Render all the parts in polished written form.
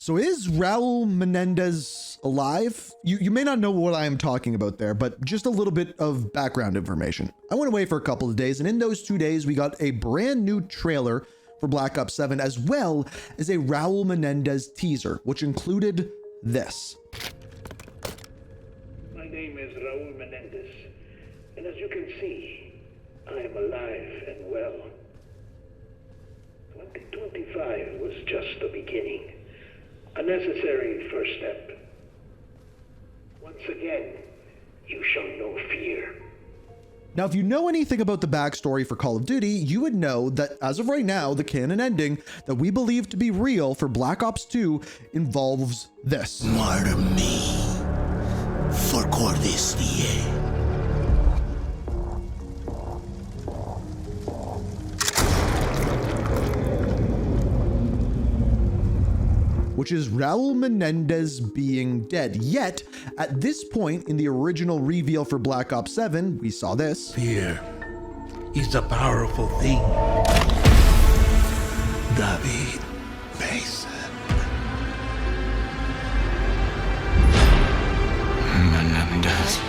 So is Raul Menendez alive? You may not know what I am talking about there, but just a little bit of background information. I went away for a couple of days, and in those 2 days, we got a brand new trailer for Black Ops 7, as well as a Raul Menendez teaser, which included this. My name is Raul Menendez, and as you can see, I am alive and well. 2025 was just the beginning, a necessary first step. Once again, you shall know fear. Now, if you know anything about the backstory for Call of Duty, you would know that as of right now, the canon ending that we believe to be real for Black Ops 2 involves this. Martyr me for Cordis VA. Which is Raul Menendez being dead. Yet, at this point in the original reveal for Black Ops 7, we saw this. Fear is a powerful thing. David Mason. Menendez.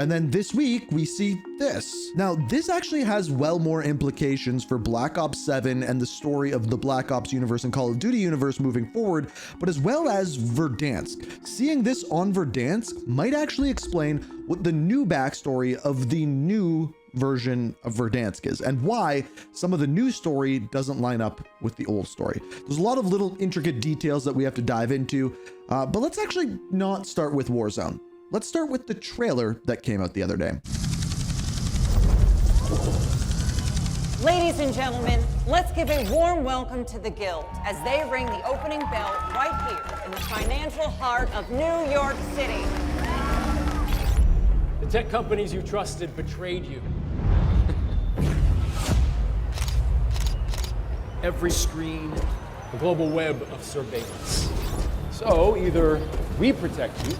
And then this week, we see this. Now, this actually has well more implications for Black Ops 7 and the story of the Black Ops universe and Call of Duty universe moving forward, but as well as Verdansk. Seeing this on Verdansk might actually explain what the new backstory of the new version of Verdansk is, and why some of the new story doesn't line up with the old story. There's a lot of little intricate details that we have to dive into, but let's actually not start with Warzone. Let's start with the trailer that came out the other day. Ladies and gentlemen, let's give a warm welcome to the Guild as they ring the opening bell right here in the financial heart of New York City. The tech companies you trusted betrayed you. Every screen, a global web of surveillance. So either we protect you,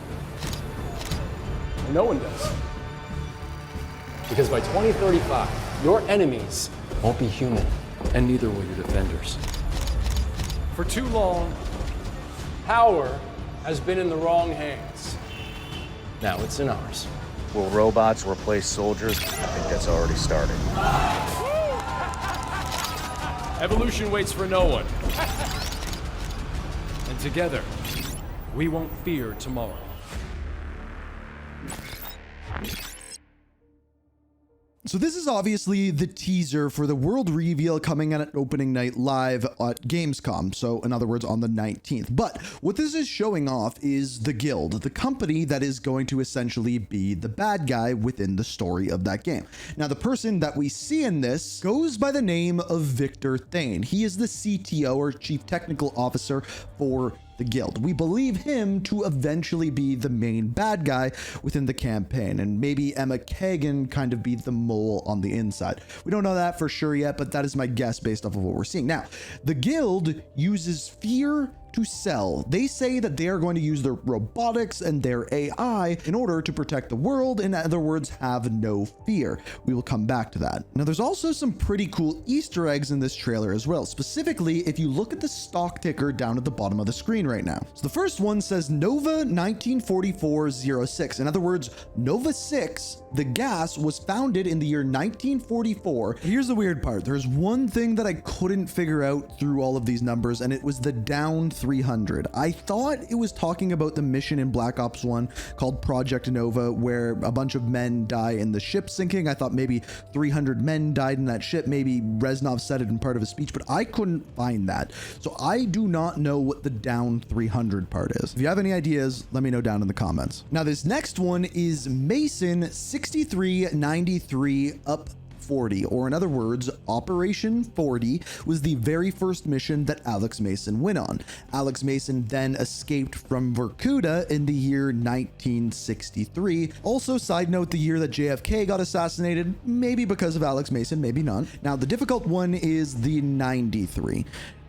or no one does. Because by 2035, your enemies won't be human, and neither will your defenders. For too long, power has been in the wrong hands. Now it's in ours. Will robots replace soldiers? I think that's already started. Evolution waits for no one. And together, we won't fear tomorrow. So this is obviously the teaser for the world reveal coming out at opening night live at Gamescom. So in other words, on the 19th. But what this is showing off is the Guild, the company that is going to essentially be the bad guy within the story of that game. Now, the person that we see in this goes by the name of Victor Thane. He is the CTO, or Chief Technical Officer, for the Guild. We believe him to eventually be the main bad guy within the campaign, and maybe Emma Kagan kind of be the mole on the inside. We don't know that for sure yet, but that is my guess based off of what we're seeing. Now, the Guild uses fear to sell. They say that they are going to use their robotics and their AI in order to protect the world. In other words, have no fear. We will come back to that. Now, there's also some pretty cool Easter eggs in this trailer as well. Specifically, if you look at the stock ticker down at the bottom of the screen right now. So the first one says Nova 1944-06. In other words, Nova 6, the gas, was founded in the year 1944. Here's the weird part. There's one thing that I couldn't figure out through all of these numbers, and it was the down 300. I thought it was talking about the mission in Black Ops 1 called Project Nova, where a bunch of men die in the ship sinking. I thought maybe 300 men died in that ship. Maybe Reznov said it in part of his speech, but I couldn't find that. So I do not know what the down 300 part is. If you have any ideas, let me know down in the comments. Now, this next one is Mason 6393 up 40, or in other words, Operation 40 was the very first mission that Alex Mason went on. Alex Mason then escaped from Vorkuta in the year 1963. Also, side note, the year that JFK got assassinated, maybe because of Alex Mason, maybe not. Now, the difficult one is the 93.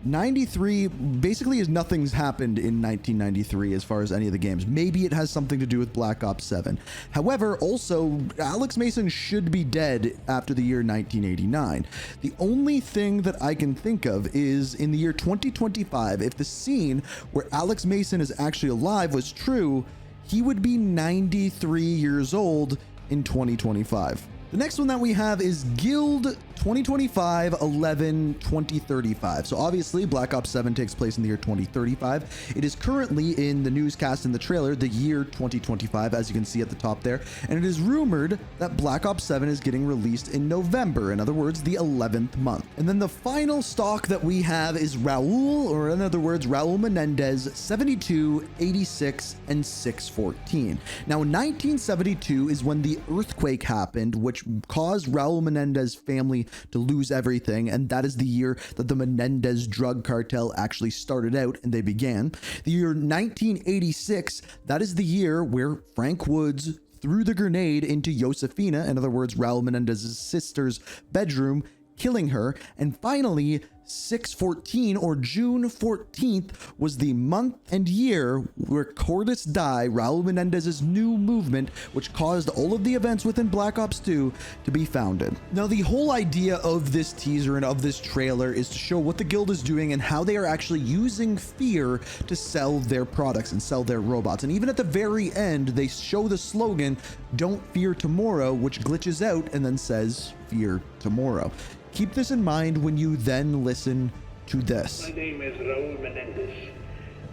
93 basically is nothing's happened in 1993 as far as any of the games. Maybe it has something to do with Black Ops 7. However, also, Alex Mason should be dead after the year 1989. The only thing that I can think of is in the year 2025, if the scene where Alex Mason is actually alive was true, he would be 93 years old in 2025. The next one that we have is Guild 2025-11-2035. So obviously Black Ops 7 takes place in the year 2035. It is currently in the newscast in the trailer, the year 2025, as you can see at the top there. And it is rumored that Black Ops 7 is getting released in November, in other words, the 11th month. And then the final stock that we have is Raul, or in other words, Raul Menendez, 72, 86, and 614. Now in 1972 is when the earthquake happened, which caused Raul Menendez's family to lose everything, and that is the year that the Menendez drug cartel actually started out and they began. The year 1986, that is the year where Frank Woods threw the grenade into Josefina, in other words, Raul Menendez's sister's bedroom, killing her. And finally, 614 or June 14th was the month and year where Cordis Die, Raul Menendez's new movement, which caused all of the events within Black Ops 2 to be founded. Now, the whole idea of this teaser and of this trailer is to show what the guild is doing and how they are actually using fear to sell their products and sell their robots. And even at the very end, they show the slogan, "Don't fear tomorrow," which glitches out and then says, "Fear tomorrow." Keep this in mind when you then listen to this. My name is Raul Menendez,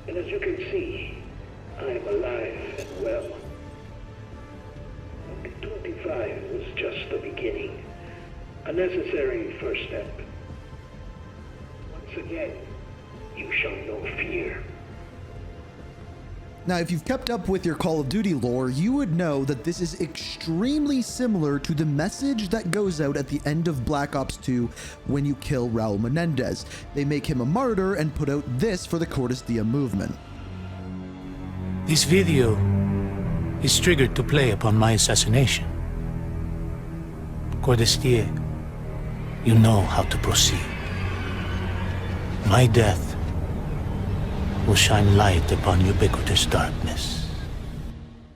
and as you can see, I am alive and well. 2025 was just the beginning, a necessary first step. Once again, you shall know fear. Now, if you've kept up with your Call of Duty lore, you would know that this is extremely similar to the message that goes out at the end of Black Ops 2 when you kill Raul Menendez. They make him a martyr and put out this for the Cordis Dia movement. This video is triggered to play upon my assassination. Cordestier, you know how to proceed. My death will shine light upon ubiquitous darkness.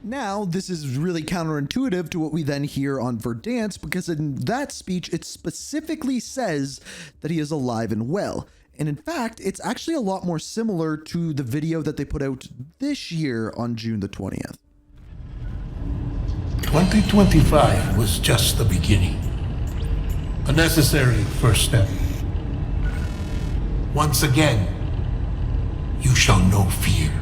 Now, this is really counterintuitive to what we then hear on Verdansk, because in that speech, it specifically says that he is alive and well. And in fact, it's actually a lot more similar to the video that they put out this year on June the 20th. 2025 was just the beginning. A necessary first step. Once again, you shall know fear.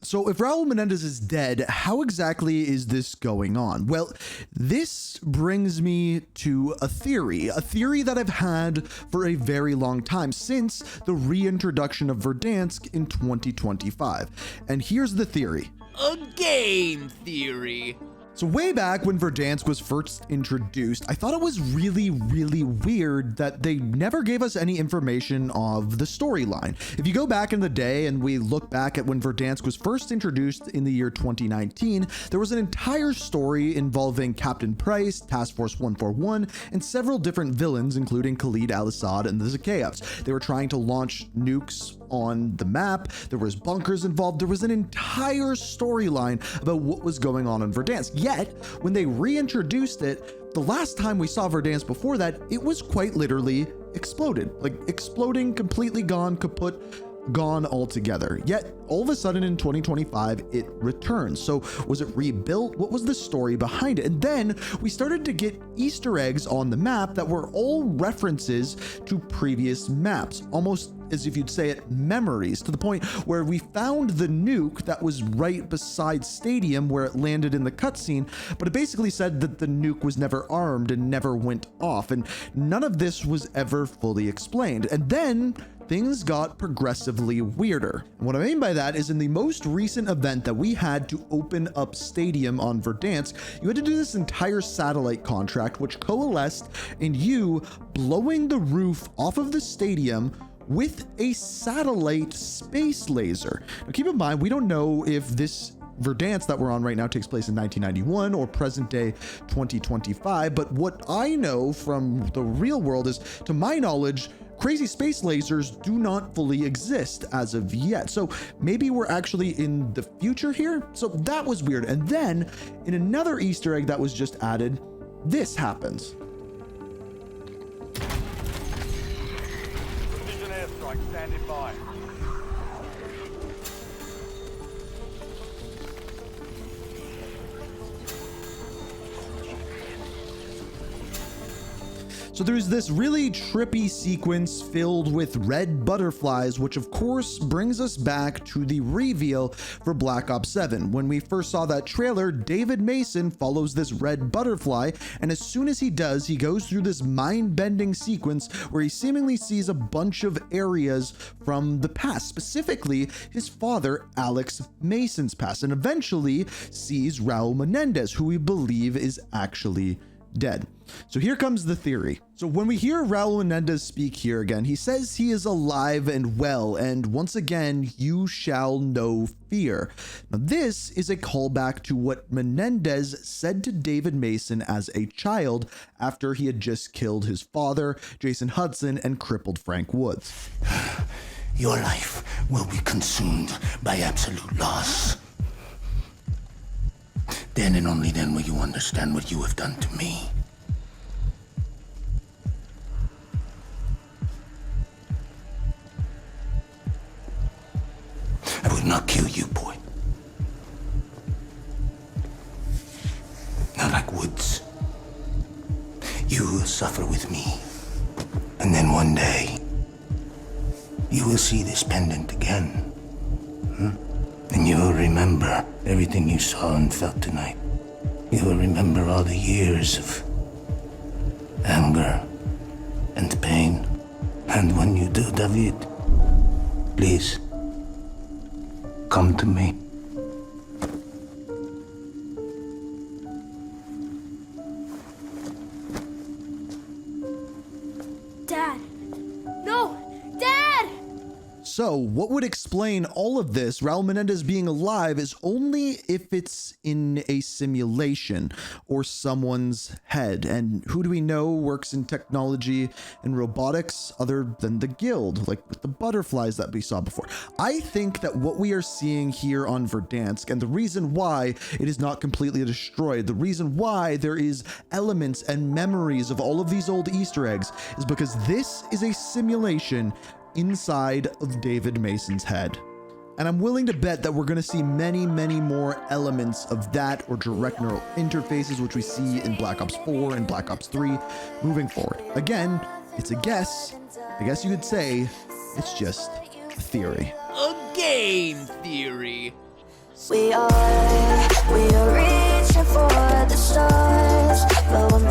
So if Raul Menendez is dead, how exactly is this going on? Well, this brings me to a theory that I've had for a very long time, since the reintroduction of Verdansk in 2025. And here's the theory. A game theory. So way back when Verdansk was first introduced, I thought it was really weird that they never gave us any information of the storyline. If you go back in the day and we look back at when Verdansk was first introduced in the year 2019, there was an entire story involving Captain Price, Task Force 141, and several different villains, including Khalid al-Assad and the Zakayevs. They were trying to launch nukes on the map. There was bunkers involved. There was an entire storyline about what was going on in Verdansk. Yet, when they reintroduced it, the last time we saw Verdansk before that, it was quite literally exploded. Like exploding, completely gone, kaput, gone altogether. Yet, all of a sudden in 2025, it returns. So was it rebuilt? What was the story behind it? And then we started to get Easter eggs on the map that were all references to previous maps, almost as if you'd say it, memories, to the point where we found the nuke that was right beside Stadium where it landed in the cutscene, but it basically said that the nuke was never armed and never went off, and none of this was ever fully explained. And then things got progressively weirder. And what I mean by that is in the most recent event that we had to open up Stadium on Verdansk, you had to do this entire satellite contract, which coalesced in you blowing the roof off of the stadium with a satellite space laser. Now keep in mind, we don't know if this Verdansk that we're on right now takes place in 1991 or present day 2025, but what I know from the real world is, to my knowledge, crazy space lasers do not fully exist as of yet. So maybe we're actually in the future here? So that was weird. And then in another Easter egg that was just added, this happens. Precision airstrike standing by. So there's this really trippy sequence filled with red butterflies, which of course brings us back to the reveal for Black Ops 7. When we first saw that trailer, David Mason follows this red butterfly, and as soon as he does, he goes through this mind-bending sequence where he seemingly sees a bunch of areas from the past, specifically his father, Alex Mason's past, and eventually sees Raul Menendez, who we believe is actually dead. So here comes the theory. So when we hear Raul Menendez speak here again, he says he is alive and well, and once again, you shall know fear. Now this is a callback to what Menendez said to David Mason as a child after he had just killed his father, Jason Hudson, and crippled Frank Woods. Your life will be consumed by absolute loss. Then and only then will you understand what you have done to me. I would not kill you, boy. Not like Woods. You will suffer with me. And then one day, you will see this pendant again. And you will remember everything you saw and felt tonight. You will remember all the years of anger and pain. And when you do, David, please, come to me. Dad. No! Dad! So what would explain all of this, Raul Menendez being alive, is only if it's in a simulation or someone's head. And who do we know works in technology and robotics other than the Guild, like with the butterflies that we saw before? I think that what we are seeing here on Verdansk, and the reason why it is not completely destroyed, the reason why there is elements and memories of all of these old Easter eggs, is because this is a simulation inside of David Mason's head. And I'm willing to bet that we're going to see many, many more elements of that or direct neural interfaces, which we see in Black Ops 4 and Black Ops 3 moving forward. Again, it's a guess. I guess you could say it's just a theory. A game theory. We are reaching for the stars, but we're